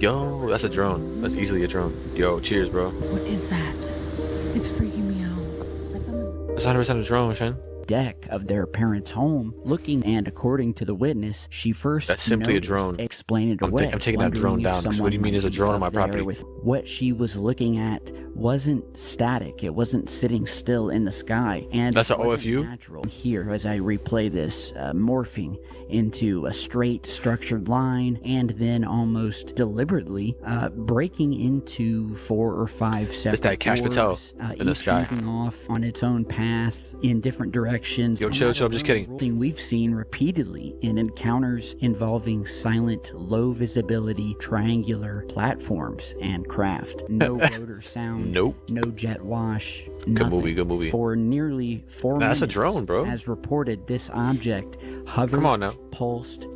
Yo, that's a drone. That's easily a drone. Yo, cheers, bro. What is that? It's freaking me out. That's 100% a drone, Shen. Deck of their parents' home, looking, and according to the witness, she first That's simply a drone. Explain it away. I'm taking that drone down. What do you mean there's a drone on my property? With what she was looking at wasn't static. It wasn't sitting still in the sky. And that's an OFU? Natural. Here, as I replay this, morphing into a straight, structured line, and then almost deliberately breaking into 4 or 5 separate it's that Cash Patel in the sky. Moving off on its own path in different directions. Yo, chill, I'm just kidding. Thing we've seen repeatedly in encounters involving silent, low visibility, triangular platforms and craft. No rotor sound. Nope. No jet wash. Good movie, good movie. For nearly 4 minutes. That's a drone, bro. As reported, this object hovered, come on now, pulsed.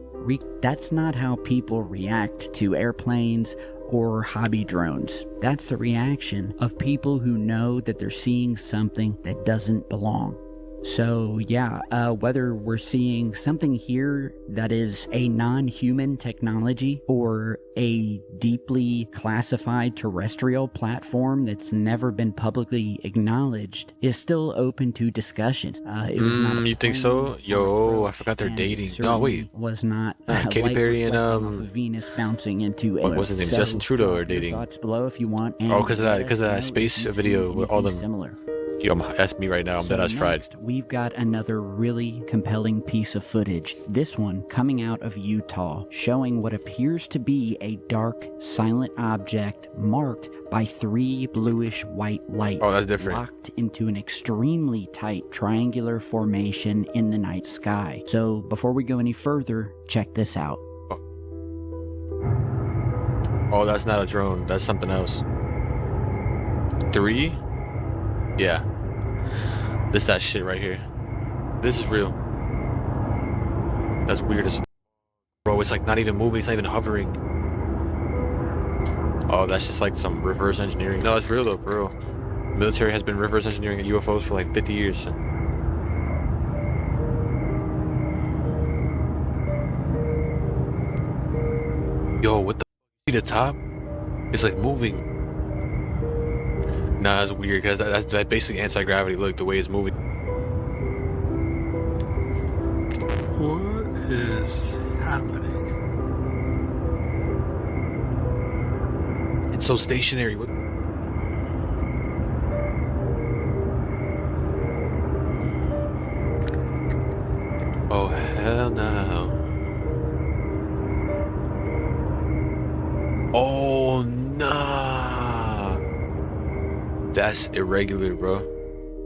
That's not how people react to airplanes or hobby drones. That's the reaction of people who know that they're seeing something that doesn't belong. So yeah, whether we're seeing something here that is a non-human technology or a deeply classified terrestrial platform that's never been publicly acknowledged is still open to discussion. It was not you think so? Yo, I forgot they're dating. No, wait. Was not Katy Perry and Venus bouncing into what was his name? Justin Trudeau are dating. Thoughts below if you want. Oh, because of that space video with all them. Similar. Yo, that's me right now. I'm dead as fried. We've got another really compelling piece of footage. This one coming out of Utah, showing what appears to be a dark, silent object marked by 3 bluish-white lights. Oh, that's different. Locked into an extremely tight triangular formation in the night sky. So before we go any further, check this out. Oh, that's not a drone. That's something else. 3? Yeah. This that shit right here. This is real. That's weird as bro, it's like not even moving, it's not even hovering. Oh, that's just like some reverse engineering. No, it's real though, for real. Military has been reverse engineering UFOs for like 50 years. Yo, what the f***? See the top? It's like moving. Nah, that's weird because that's basically anti-gravity. Look, the way it's moving. What is happening? It's so stationary. What? Oh, hell no. Oh, nah. That's irregular, bro.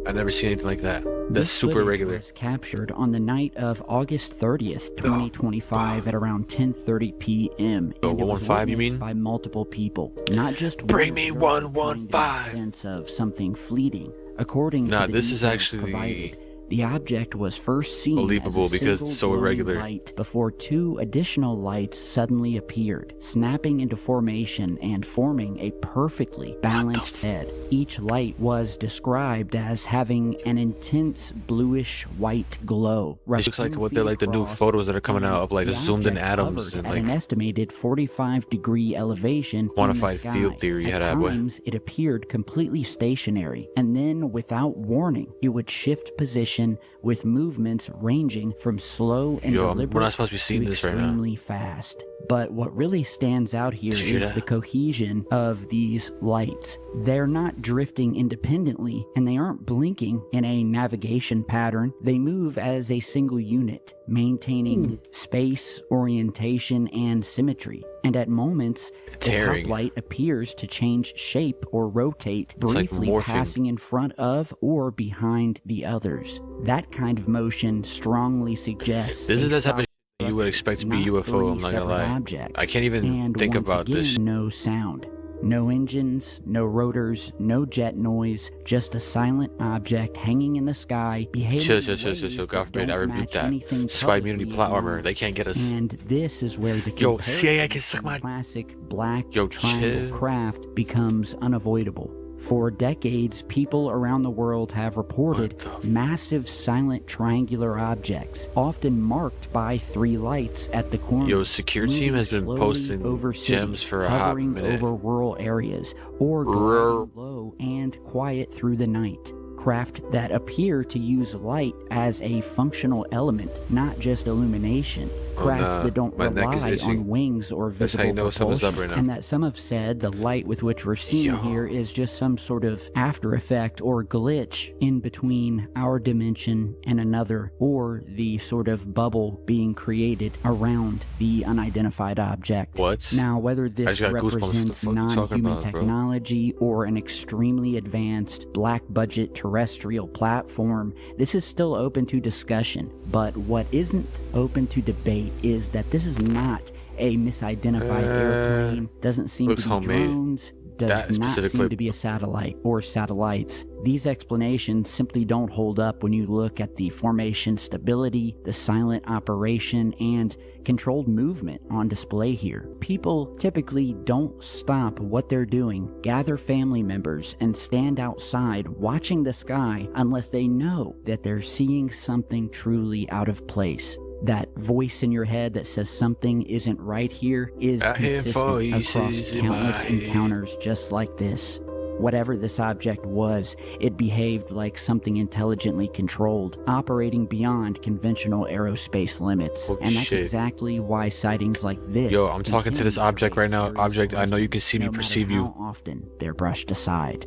I've never seen anything like that. That's super irregular. Was captured on the night of August 30th, 2025 at around 10:30 p.m. Oh, 115, you mean? By multiple people. Not just bring me 115. Sense of something fleeting. According to the this is actually provided, the object was first seen believable as a because it's so irregular. Light before 2 additional lights suddenly appeared, snapping into formation and forming a perfectly balanced head. Each light was described as having an intense bluish white glow. It looks like what they're like the new photos that are coming out of like zoomed in atoms and at like an estimated 45-degree elevation. Quantified field theory. At times, it appeared completely stationary, and then, without warning, it would shift position with movements ranging from slow and deliberate we're not supposed to be seeing this right now. Extremely fast. But what really stands out here is the cohesion of these lights. They're not drifting independently, and they aren't blinking in a navigation pattern. They move as a single unit, maintaining space, orientation, and symmetry. And at moments, the top light appears to change shape or rotate, briefly like passing in front of or behind the others. That kind of motion strongly suggests this is the type of you would expect to be UFO, I'm not gonna lie. Objects. I can't even think about this. No sound. No engines, no rotors, no jet noise, just a silent object hanging in the sky, behaving Chill, God forbid, I rebuke that. Spy immunity plot armor, they can't get us. And this is where the CIA can suck my classic black triangle craft becomes unavoidable. For decades, people around the world have reported massive silent triangular objects, often marked by 3 lights at the corner. Yo, security team has been posting over gems cities, for a hot hovering minute. over rural areas, or gliding low and quiet through the night. Craft that appear to use light as a functional element, not just illumination. Craft that don't rely on wings or visible propulsion, and that some have said the light with which we're seeing here is just some sort of after effect or glitch in between our dimension and another, or the sort of bubble being created around the unidentified object. What? Now, whether this represents non-human technology or an extremely advanced black-budget terrestrial platform, this is still open to discussion. But what isn't open to debate is that this is not a misidentified airplane, doesn't seem to be drones, does not seem to be a satellite or satellites. These explanations simply don't hold up when you look at the formation stability, the silent operation, and controlled movement on display here. People typically don't stop what they're doing, gather family members, and stand outside watching the sky unless they know that they're seeing something truly out of place. That voice in your head that says something isn't right here is consistent across countless encounters just like this. Whatever this object was, it behaved like something intelligently controlled, operating beyond conventional aerospace limits. And that's exactly why sightings like this... Yo, I'm talking to this object right now. Object, I know you can see me, perceive you. How often they're brushed aside.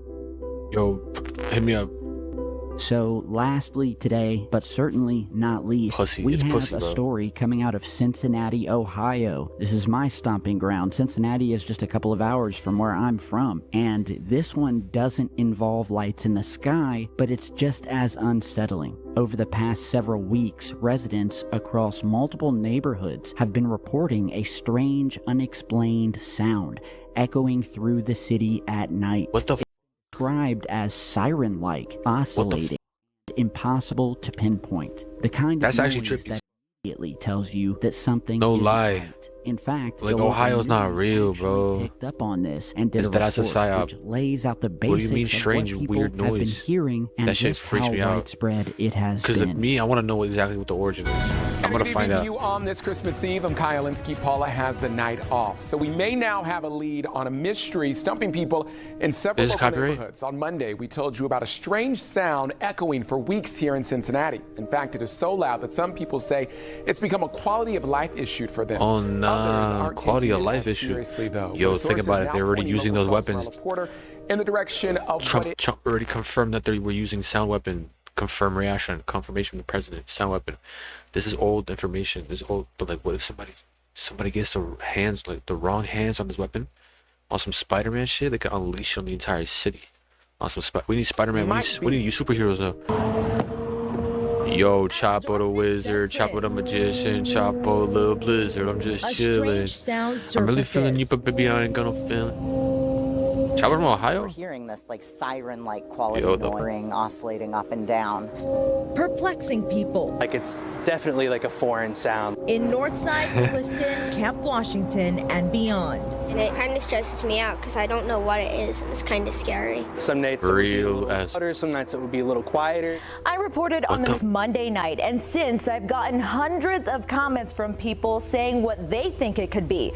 Yo, hit me up. So lastly today, but certainly not least, we have a story coming out of Cincinnati, Ohio. This is my stomping ground. Cincinnati is just a couple of hours from where I'm from. And this one doesn't involve lights in the sky, but it's just as unsettling. Over the past several weeks, residents across multiple neighborhoods have been reporting a strange, unexplained sound echoing through the city at night. What the Described as siren-like, oscillating, impossible to pinpoint. The kind of noise that immediately tells you that something is right. In fact, like Ohio's not real, bro. Picked up on this and did a report which lays out the basics of what people have been hearing and that shit just freaks how me out. widespread it has been. Because of me, I want to know exactly what the origin is. I'm gonna find out. You on this Christmas Eve, I'm Kyle Linsky. Paula has the night off, so we may now have a lead on a mystery stumping people in several local neighborhoods. On Monday, we told you about a strange sound echoing for weeks here in Cincinnati. In fact, it is so loud that some people say it's become a quality of life issue for them. Oh nah, quality of life issue. Yo, think about it. They're already using those weapons. In the direction of Trump already confirmed that they were using sound weapon. Confirmation from the president. Sound weapon. This is old information. This is old. But like, what if somebody gets the wrong hands on this weapon? On some Spider-Man shit, they could unleash on the entire city. On some we need Spider-Man. We need you superheroes though. Yo, Chapo the wizard, Chapo the magician, Chapo little blizzard. I'm just chilling. I'm really feeling you, but baby, I ain't gonna feel it. Chapo from Ohio? We're hearing this like siren-like quality going, oscillating up and down. Perplexing people. Like it's definitely like a foreign sound. In Northside, Clifton, Camp Washington, and beyond. And it kind of stresses me out because I don't know what it is, and it's kind of scary. Some nights it would be a little louder, some nights it would be a little quieter. I reported on this Monday night, and since I've gotten hundreds of comments from people saying what they think it could be.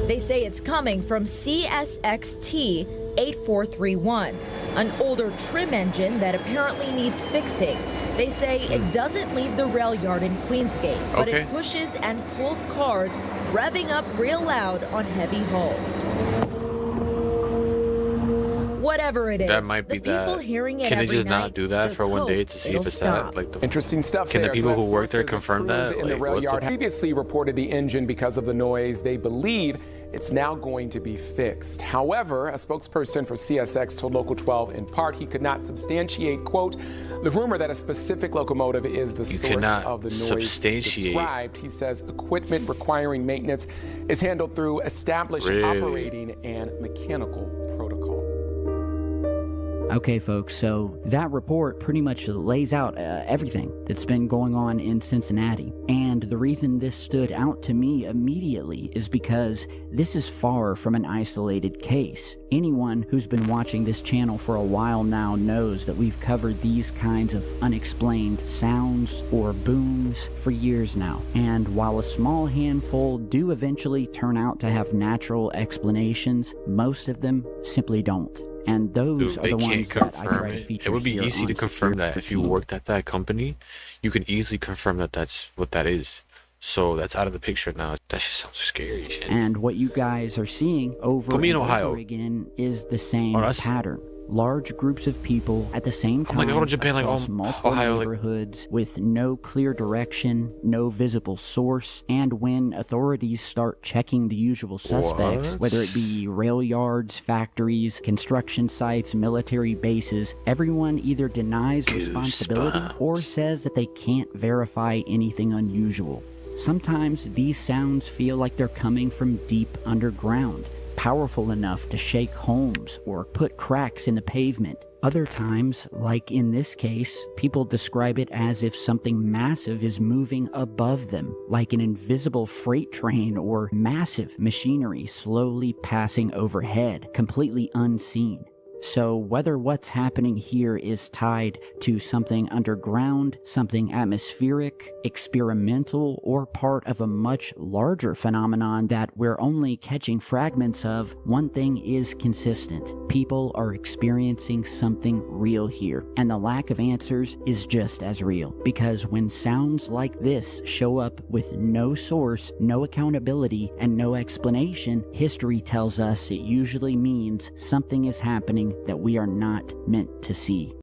They say it's coming from CSXT 8431, an older trim engine that apparently needs fixing. They say it doesn't leave the rail yard in Queensgate, but it pushes and pulls cars, revving up real loud on heavy hauls. Whatever it is, that might be that. Can they just not do that for one day to see if it's that? Like the interesting stuff. Can the people who work there confirm that? In the rail yard previously reported the engine because of the noise. They believe it's now going to be fixed. However, a spokesperson for CSX told Local 12 in part he could not substantiate, quote, the rumor that a specific locomotive is the source of the noise described. He says equipment requiring maintenance is handled through established operating and mechanical protocols. Okay, folks, so that report pretty much lays out everything that's been going on in Cincinnati. And the reason this stood out to me immediately is because this is far from an isolated case. Anyone who's been watching this channel for a while now knows that we've covered these kinds of unexplained sounds or booms for years now. And while a small handful do eventually turn out to have natural explanations, most of them simply don't. And those are the ones that I try to feature. It would be here easy on to confirm that if you worked at that company, you can easily confirm that that's what that is. So that's out of the picture now. That shit sounds scary. Shit. And what you guys are seeing over and over again is the same pattern. Large groups of people at the same time across multiple neighborhoods with no clear direction, no visible source, and when authorities start checking the usual suspects, whether it be rail yards, factories, construction sites, military bases, everyone either denies responsibility or says that they can't verify anything unusual. Sometimes these sounds feel like they're coming from deep underground, powerful enough to shake homes or put cracks in the pavement. Other times, like in this case, people describe it as if something massive is moving above them, like an invisible freight train or massive machinery slowly passing overhead, completely unseen. So whether what's happening here is tied to something underground, something atmospheric, experimental, or part of a much larger phenomenon that we're only catching fragments of, one thing is consistent. People are experiencing something real here, and the lack of answers is just as real. Because when sounds like this show up with no source, no accountability, and no explanation, history tells us it usually means something is happening that we are not meant to see.